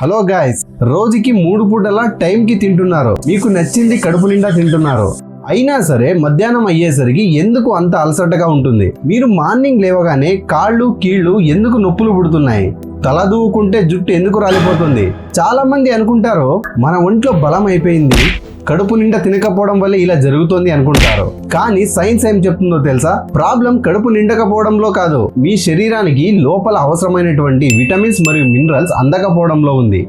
Hello guys, రోజుకి 3 పూటల టైంకి తింటున్నారు. మీకు నచ్చింది కడుపు నిండా తింటున్నారు. అయినా సరే మధ్యాహ్నం అయ్యేసరికి ఎందుకు అంత అలసటగా ఉంటుంది? మీరు మార్నింగ్ లేవగానే కాళ్ళు కీళ్ళు ఎందుకు నొప్పులు పుడుతున్నాయి? తల దూవుకుంటే జుట్టు ఎందుకు రాలిపోతుంది? చాలా మంది అనుకుంటారు మన ఒంట్లో బలం అయిపోయింది, కడుపు నిండా తినకపోవడం వల్ల ఇలా జరుగుతోంది అనుకుంటారు. కానీ సైన్స్ ఏం చెప్తుందో తెలుసా? ప్రాబ్లం కడుపు నిండకపోవడంలో కాదు, మీ శరీరానికి లోపల అవసరమైనటువంటి విటమిన్స్ మరియు మినరల్స్ అందకపోవడంలో ఉంది.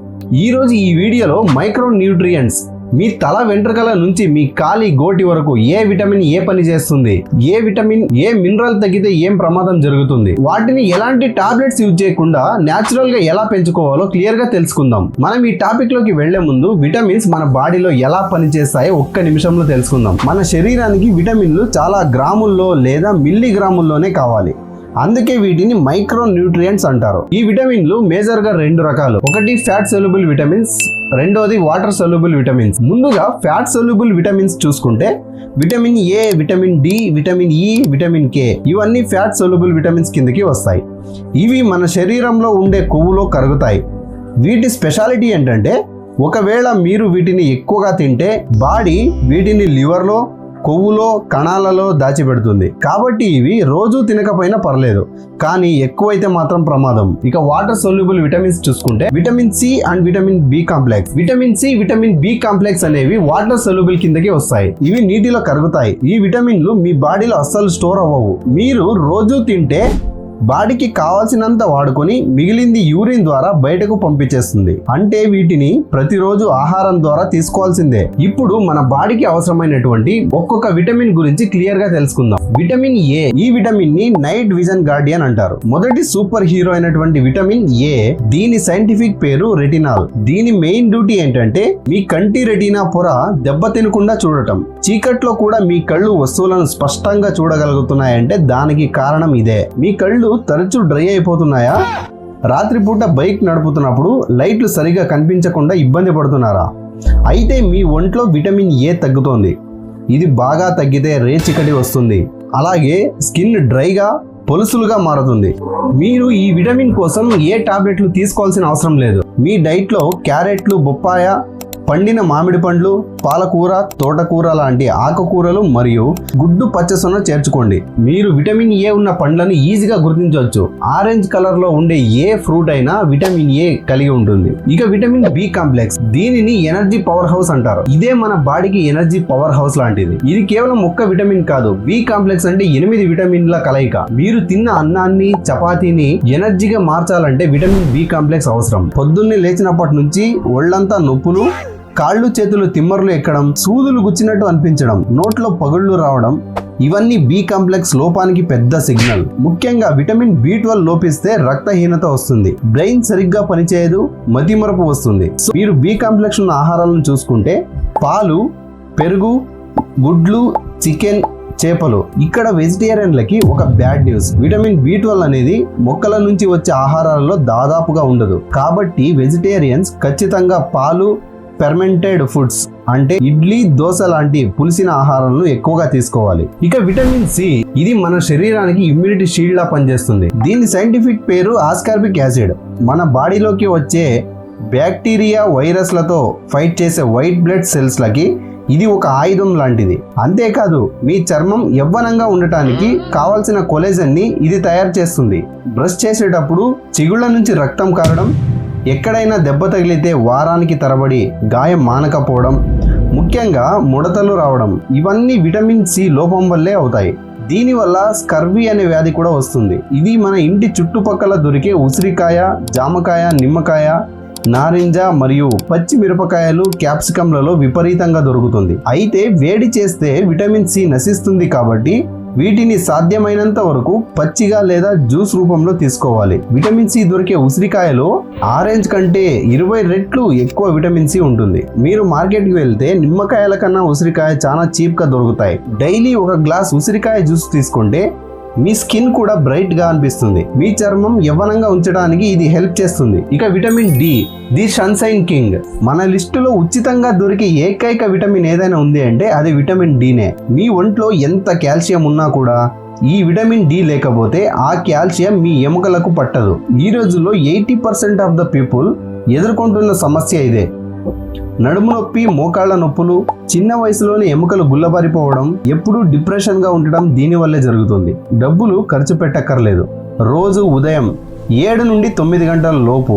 ఈ రోజు ఈ వీడియోలో మైక్రో న్యూట్రియంట్స్, మీ తల వెంట్రుకల నుంచి మీ కాలి గోటి వరకు ఏ విటమిన్ ఏ పని చేస్తుంది, ఏ విటమిన్ ఏ మినరల్ తగ్గితే ఏం ప్రమాదం జరుగుతుంది, వాటిని ఎలాంటి టాబ్లెట్స్ యూజ్ చేయకుండా న్యాచురల్ గా ఎలా పెంచుకోవాలో క్లియర్ గా తెలుసుకుందాం. మనం ఈ టాపిక్ లోకి వెళ్లే ముందు విటమిన్స్ మన బాడీలో ఎలా పనిచేస్తాయో ఒక్క నిమిషంలో తెలుసుకుందాం. మన శరీరానికి విటమిన్లు చాలా గ్రాముల్లో లేదా మిల్లీగ్రాముల్లోనే కావాలి. అందుకే వీటిని మైక్రో న్యూట్రియంట్స్ అంటారు. ఈ విటమిన్లు మేజర్ గా 2 రకాలు. ఒకటి ఫ్యాట్ సొల్యూబుల్ విటమిన్స్, రెండోది వాటర్ సొల్యూబుల్ విటమిన్స్. ముందుగా ఫ్యాట్ సొల్యూబుల్ విటమిన్స్ చూసుకుంటే vitamin A, vitamin D, vitamin E, vitamin K ఇవన్నీ ఫ్యాట్ సొల్యూబుల్ విటమిన్స్ కిందకి వస్తాయి. ఇవి మన శరీరంలో ఉండే కొవ్వులో కరుగుతాయి. వీటి స్పెషాలిటీ ఏంటంటే, ఒకవేళ మీరు వీటిని ఎక్కువగా తింటే బాడీ వీటిని లివర్లో, కొవ్వులో, కణాలలో దాచిపెడుతుంది. కాబట్టి ఇవి రోజు తినకపోయినా పర్లేదు, కానీ ఎక్కువైతే మాత్రం ప్రమాదం. ఇక వాటర్ సొల్యూబుల్ విటమిన్స్ చూసుకుంటే vitamin C and vitamin B complex. Vitamin C, vitamin B complex అనేవి వాటర్ సొల్యూబుల్ కిందకి వస్తాయి. ఇవి నీటిలో కరుగుతాయి. ఈ విటమిన్లు మీ బాడీలో అస్సలు స్టోర్ అవ్వవు. మీరు రోజు తింటే బాడీకి కావాల్సినంత వాడుకొని మిగిలింది యూరిన్ ద్వారా బయటకు పంపించేస్తుంది. అంటే వీటిని ప్రతిరోజు ఆహారం ద్వారా తీసుకోవాల్సిందే. ఇప్పుడు మన బాడీకి అవసరమైనటువంటి ఒక్కొక్క విటమిన్ గురించి క్లియర్ గా తెలుసుకుందాం. విటమిన్ ఏ, ఈ విటమిన్ ని నైట్ విజన్ గార్డియన్ అంటారు. మొదటి సూపర్ హీరో అయినటువంటి విటమిన్ ఏ, దీని సైంటిఫిక్ పేరు రెటినాల్. దీని మెయిన్ డ్యూటీ ఏంటంటే మీ కంటి రెటీనా పొర దెబ్బతినకుండా చూడటం. చీకట్లో కూడా మీ కళ్ళు వస్తువులను స్పష్టంగా చూడగలుగుతున్నాయంటే దానికి కారణం ఇదే. మీ కళ్ళు తరచూ డ్రై అయిపోతున్నాయా? రాత్రిపూట బైక్ నడుపుతున్నప్పుడు లైట్లు సరిగా కనిపించకుండా ఇబ్బంది పడుతున్నారా? అయితే మీ ఒంట్లో విటమిన్ ఏ తగ్గుతోంది. ఇది బాగా తగ్గితే రేచికటి వస్తుంది. అలాగే స్కిన్ డ్రైగా, పొలుసులుగా మారుతుంది. మీరు ఈ విటమిన్ కోసం ఏ టాబ్లెట్లు తీసుకోవాల్సిన అవసరం లేదు. మీ డైట్లో క్యారెట్లు, బొప్పాయ, పండిన మామిడి పండ్లు, పాలకూర, తోటకూర లాంటి ఆకుకూరలు మరియు గుడ్డు పచ్చసొన చేర్చుకోండి. మీరు విటమిన్ ఏ ఉన్న పండ్లను ఈజీగా గుర్తించవచ్చు. ఆరెంజ్ కలర్ లో ఉండే ఏ ఫ్రూట్ అయినా విటమిన్ ఏ కలిగి ఉంటుంది. ఇక విటమిన్ బి కాంప్లెక్స్, దీనిని ఎనర్జీ పవర్ హౌస్ అంటారు. ఇదే మన బాడీకి ఎనర్జీ పవర్ హౌస్ లాంటిది. ఇది కేవలం ఒక్క విటమిన్ కాదు. బి కాంప్లెక్స్ అంటే 8 విటమిన్ల కలయిక. మీరు తిన్న అన్నాన్ని, చపాతీని ఎనర్జీగా మార్చాలంటే విటమిన్ బి కాంప్లెక్స్ అవసరం. పొద్దున్నే లేచినప్పటి నుంచి ఒళ్ళంతా నొప్పులు, కాళ్ళు చేతులు తిమ్మర్లు ఎక్కడం, సూదులు గుచ్చినట్టు అనిపించడం, నోట్లో పగుళ్ళు రావడం, ఇవన్నీ బి కాంప్లెక్స్ లోపానికి పెద్ద సిగ్నల్. ముఖ్యంగా విటమిన్ బి12 లోపిస్తే రక్తహీనత వస్తుంది, బ్రెయిన్ సరిగ్గా పనిచేయదు, మతిమరపు వస్తుంది. సో మీరు బి కాంప్లెక్స్ ఉన్న ఆహారాలను చూసుకుంటే పాలు, పెరుగు, గుడ్లు, చికెన్, చేపలు. ఇక్కడ వెజిటేరియన్లకి ఒక బ్యాడ్ న్యూస్. విటమిన్ బి12 అనేది మొక్కల నుంచి వచ్చే ఆహారాలలో దాదాపుగా ఉండదు. కాబట్టి వెజిటేరియన్స్ ఖచ్చితంగా పాలు, ఫెర్మెంటెడ్ ఫుడ్స్ అంటే ఇడ్లీ, దోశ లాంటి పులిసిన ఆహారాలను ఎక్కువగా తీసుకోవాలి. ఇక విటమిన్ సి, ఇది మన శరీరానికి ఇమ్యూనిటీ షీల్డ్ లా పనిచేస్తుంది. దీని సైంటిఫిక్ పేరు ఆస్కార్బిక్ యాసిడ్. మన బాడీలోకి వచ్చే బ్యాక్టీరియా, వైరస్లతో ఫైట్ చేసే వైట్ బ్లడ్ సెల్స్ లకి ఇది ఒక ఆయుధం లాంటిది. అంతేకాదు మీ చర్మం యవ్వనంగా ఉండటానికి కావాల్సిన కొలేజన్ ని ఇది తయారు చేస్తుంది. బ్రష్ చేసేటప్పుడు చిగుళ్ళ నుంచి రక్తం కారడం, ఎక్కడైనా దెబ్బ తగిలితే వారానికి తరబడి గాయం మానకపోవడం, ముఖ్యంగా ముడతలు రావడం, ఇవన్నీ విటమిన్ సి లోపం వల్లే అవుతాయి. దీనివల్ల స్కర్వీ అనే వ్యాధి కూడా వస్తుంది. ఇది మన ఇంటి చుట్టుపక్కల దొరికే ఉసిరికాయ, జామకాయ, నిమ్మకాయ, నారింజ మరియు పచ్చి మిరపకాయలు, క్యాప్సికంలలో విపరీతంగా దొరుకుతుంది. అయితే వేడి చేస్తే విటమిన్ సి నశిస్తుంది. కాబట్టి వీటిని సాధ్యమైనంత వరకు పచ్చిగా లేదా జ్యూస్ రూపంలో తీసుకోవాలి. విటమిన్ సి దొరికే ఉసిరికాయలో ఆరెంజ్ కంటే 20 రెట్లు ఎక్కువ విటమిన్ సి ఉంటుంది. మీరు మార్కెట్కి వెళ్తే నిమ్మకాయల కన్నా ఉసిరికాయ చాలా చీప్ గా దొరుకుతాయి. డైలీ ఒక గ్లాస్ ఉసిరికాయ జ్యూస్ తీసుకుంటే మీ స్కిన్ కూడా బ్రైట్ గా అనిపిస్తుంది. మీ చర్మం యవ్వనంగా ఉంచడానికి ఇది హెల్ప్ చేస్తుంది. ఇక vitamin D, the sunshine king. మన లిస్టులో ఉచితంగా దొరికే ఏకైక విటమిన్ ఏదైనా ఉంది అంటే అది విటమిన్ డినే. మీ ఒంట్లో ఎంత కాల్షియం ఉన్నా కూడా ఈ విటమిన్ డి లేకపోతే ఆ కాల్షియం మీ ఎముకలకు పట్టదు. ఈ రోజుల్లో 80% ఆఫ్ ద పీపుల్ ఎదుర్కొంటున్న సమస్య ఇదే. నడుము నొప్పి, మోకాళ్ల నొప్పులు, చిన్న వయసులోని ఎముకలు గుల్లబారిపోవడం, ఎప్పుడూ డిప్రెషన్గా ఉండటం దీనివల్లే జరుగుతుంది. డబ్బులు ఖర్చు పెట్టక్కర్లేదు. రోజు ఉదయం 7 నుండి 9 గంటల లోపు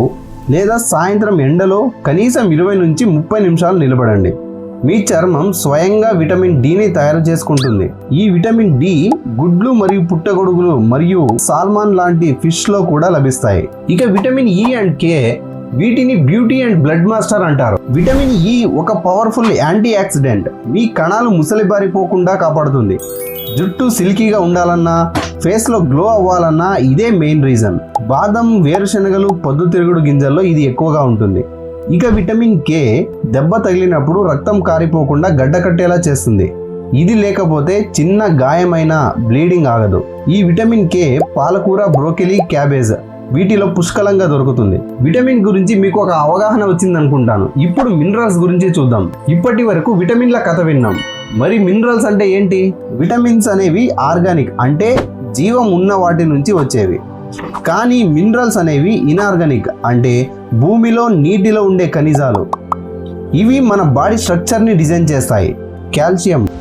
లేదా సాయంత్రం ఎండలో కనీసం 20 నుంచి 30 నిమిషాలు నిలబడండి. మీ చర్మం స్వయంగా విటమిన్ డిని తయారు చేసుకుంటుంది. ఈ విటమిన్ డి గుడ్లు మరియు పుట్టగొడుగులు మరియు సాల్మాన్ లాంటి ఫిష్ లో కూడా లభిస్తాయి. ఇక విటమిన్ ఇ అండ్ కే, వీటిని బ్యూటీ అండ్ బ్లడ్ మాస్టర్ అంటారు. విటమిన్ ఇ ఒక పవర్ఫుల్ యాంటీ ఆక్సిడెంట్. మీ కణాలు ముసలిబారిపోకుండా కాపాడుతుంది. జుట్టు సిల్కీగా ఉండాలన్నా, ఫేస్ లో గ్లో అవ్వాలన్నా ఇదే మెయిన్ రీజన్. బాదం, వేరుశనగలు, పొద్దుతిరుగుడు గింజల్లో ఇది ఎక్కువగా ఉంటుంది. ఇక విటమిన్ కే దెబ్బ తగిలినప్పుడు రక్తం కారిపోకుండా గడ్డ కట్టేలా చేస్తుంది. ఇది లేకపోతే చిన్న గాయమైన బ్లీడింగ్ ఆగదు. ఈ విటమిన్ కే పాలకూర, బ్రోకెలీ, క్యాబేజ్ వీటిలో పుష్కలంగా దొరుకుతుంది. విటమిన్ గురించి మీకు ఒక అవగాహన వచ్చింది అనుకుంటాను. ఇప్పుడు మినరల్స్ గురించి చూద్దాం. ఇప్పటి వరకు విటమిన్ల కథ విన్నాం. మరి మినరల్స్ అంటే ఏంటి? విటమిన్స్ అనేవి ఆర్గానిక్, అంటే జీవం ఉన్న వాటి నుంచి వచ్చేవి. కానీ మినరల్స్ అనేవి ఇనార్గానిక్, అంటే భూమిలో, నీటిలో ఉండే ఖనిజాలు. ఇవి మన బాడీ స్ట్రక్చర్ని డిజైన్ చేస్తాయి.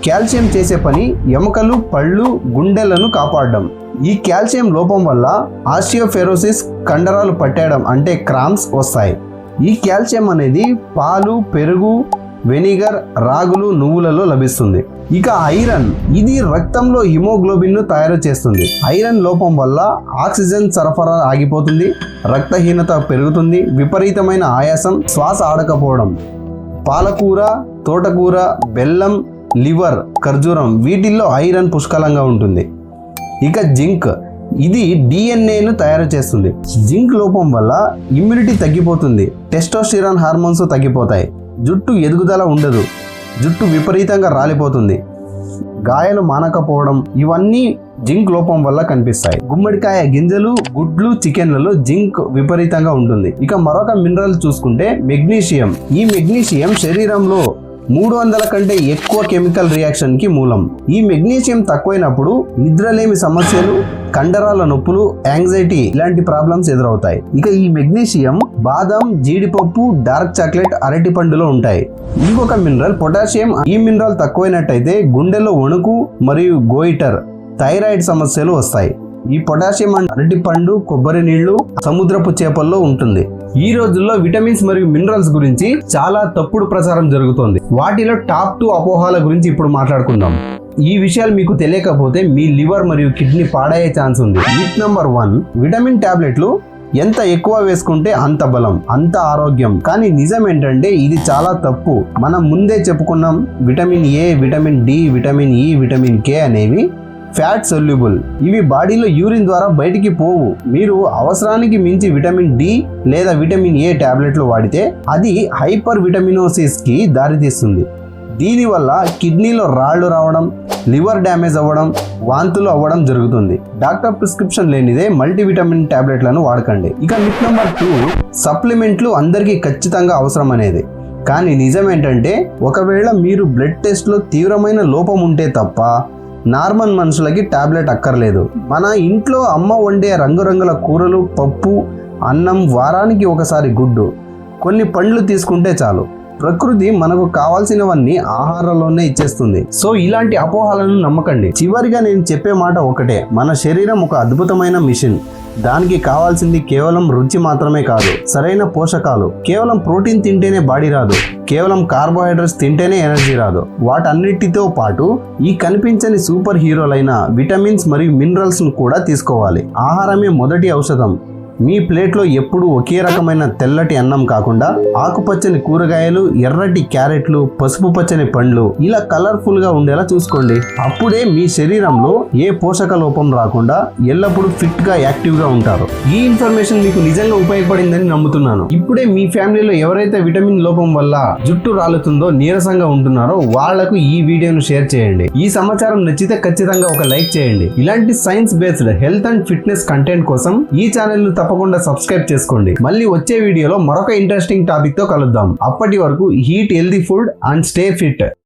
కాల్షియం చేసే పని ఎముకలు, పళ్ళు, గుండెలను కాపాడడం. ఈ కాల్షియం లోపం వల్ల ఆస్టియోఫెరోసిస్, కండరాలు పట్టేయడం అంటే క్రాంప్స్ వస్తాయి. ఈ కాల్షియం అనేది పాలు, పెరుగు, వెనిగర్, రాగులు, నువ్వులలో లభిస్తుంది. ఇక ఐరన్, ఇది రక్తంలో హిమోగ్లోబిన్ ను తయారు చేస్తుంది. ఐరన్ లోపం వల్ల ఆక్సిజన్ సరఫరా ఆగిపోతుంది, రక్తహీనత పెరుగుతుంది, విపరీతమైన ఆయాసం, శ్వాస ఆడకపోవడం. పాలకూర, తోటకూర, బెల్లం, లివర్, ఖర్జూరం వీటిల్లో ఐరన్ పుష్కలంగా ఉంటుంది. ఇక జింక్, ఇది డిఎన్ఏను తయారు చేస్తుంది. జింక్ లోపం వల్ల ఇమ్యూనిటీ తగ్గిపోతుంది, టెస్టోస్టిరాన్ హార్మోన్స్ తగ్గిపోతాయి, జుట్టు ఎదుగుదల ఉండదు, జుట్టు విపరీతంగా రాలిపోతుంది, గాయాలు మానకపోవడం ఇవన్నీ జింక్ లోపం వల్ల కనిపిస్తాయి. గుమ్మడికాయ గింజలు, గుడ్లు, చికెన్లలో జింక్ విపరీతంగా ఉంటుంది. ఇక మరొక మినరల్ చూసుకుంటే మెగ్నీషియం. ఈ మెగ్నీషియం శరీరంలో 300 కంటే ఎక్కువ కెమికల్ రియాక్షన్ కి మూలం. ఈ మెగ్నీషియం తక్కువైనప్పుడు నిద్రలేమి సమస్యలు, కండరాల నొప్పులు, యాంగ్జైటీ ఇలాంటి ప్రాబ్లమ్స్ ఎదురవుతాయి. ఇక ఈ మెగ్నీషియం బాదం, జీడిపప్పు, డార్క్ చాక్లెట్, అరటి పండులో ఉంటాయి. ఇంకొక మినరల్ పొటాషియం. ఈ మినరల్ తక్కువైనట్టయితే గుండెలో వణుకు మరియు గోయిటర్, థైరాయిడ్ సమస్యలు వస్తాయి. ఈ పొటాషియం అరటి పండు, కొబ్బరి నీళ్లు, సముద్రపు చేపల్లో ఉంటుంది. ఈ రోజుల్లో విటమిన్స్ మరియు మినరల్స్ గురించి చాలా తప్పుడు ప్రచారం జరుగుతోంది. వాటిలో టాప్ 2 అపోహాల గురించి ఇప్పుడు మాట్లాడుకుందాం. ఈ విషయాలు మీకు తెలియకపోతే మీ లివర్ మరియు కిడ్నీ పాడయ్యే ఛాన్స్ ఉంది. మిత్ నెంబర్ 1, విటమిన్ టాబ్లెట్లు ఎంత ఎక్కువ వేసుకుంటే అంత బలం, అంత ఆరోగ్యం. కానీ నిజం ఏంటంటే ఇది చాలా తప్పు. మనం ముందే చెప్పుకున్నాం, vitamin A, vitamin D, vitamin E, vitamin K అనేవి ఫ్యాట్ సొల్యూబుల్. ఇవి బాడీలో యూరిన్ ద్వారా బయటికి పోవు. మీరు అవసరానికి మించి విటమిన్ డి లేదా విటమిన్ ఏ టాబ్లెట్లు వాడితే అది హైపర్ విటమినోసిస్ కి దారితీస్తుంది. దీనివల్ల కిడ్నీలో రాళ్లు రావడం, లివర్ డ్యామేజ్ అవ్వడం, వాంతులు అవ్వడం జరుగుతుంది. డాక్టర్ ప్రిస్క్రిప్షన్ లేనిదే మల్టీవిటమిన్ టాబ్లెట్లను వాడకండి. ఇక మిత్ నెంబర్ 2, సప్లిమెంట్లు అందరికీ ఖచ్చితంగా అవసరం అనేది. కానీ నిజం ఏంటంటే ఒకవేళ మీరు బ్లడ్ టెస్ట్లో తీవ్రమైన లోపం ఉంటే తప్ప నార్మల్ మనుషులకి టాబ్లెట్ అక్కర్లేదు. మన ఇంట్లో అమ్మ వండే రంగురంగుల కూరలు, పప్పు, అన్నం, వారానికి ఒకసారి గుడ్డు, కొన్ని పండ్లు తీసుకుంటే చాలు. ప్రకృతి మనకు కావాల్సినవన్నీ ఆహారంలోనే ఇచ్చేస్తుంది. సో ఇలాంటి అపోహలను నమ్మకండి. చివరిగా నేను చెప్పే మాట ఒకటే, మన శరీరం ఒక అద్భుతమైన మిషన్. దానికి కావాల్సింది కేవలం రుచి మాత్రమే కాదు, సరైన పోషకాలు. కేవలం ప్రోటీన్ తింటేనే బాడీ రాదు, కేవలం కార్బోహైడ్రేట్స్ తింటేనే ఎనర్జీ రాదు. వాటన్నిటితో పాటు ఈ కనిపించని సూపర్ హీరోలైన విటమిన్స్ మరియు మినరల్స్ ను కూడా తీసుకోవాలి. ఆహారమే మొదటి ఔషధం. మీ ప్లేట్లో ఎప్పుడూ ఒకే రకమైన తెల్లటి అన్నం కాకుండా ఆకుపచ్చని కూరగాయలు, ఎర్రటి క్యారెట్లు, పసుపు పచ్చని పండ్లు ఇలా కలర్ఫుల్ గా ఉండేలా చూసుకోండి. అప్పుడే మీ శరీరంలో ఏ పోషక లోపం రాకుండా ఎల్లప్పుడూ ఫిట్ గా యాక్టివ్ గా ఉంటారు. ఈ ఇన్ఫర్మేషన్ మీకు నిజంగా ఉపయోగపడిందని నమ్ముతున్నాను. ఇప్పుడే మీ ఫ్యామిలీలో ఎవరైతే విటమిన్ లోపం వల్ల జుట్టు రాలుతుందో, నీరసంగా ఉంటున్నారో వాళ్లకు ఈ వీడియోను షేర్ చేయండి. ఈ సమాచారం నచ్చితే ఖచ్చితంగా ఒక లైక్ చేయండి. ఇలాంటి science based health and fitness content కోసం ఈ ఛానల్ ను తప్పకుండా సబ్స్క్రైబ్ చేసుకోండి. మళ్ళీ వచ్చే వీడియోలో మరొక ఇంట్రెస్టింగ్ టాపిక్ తో కలుద్దాం. అప్పటి వరకు eat healthy food and stay fit.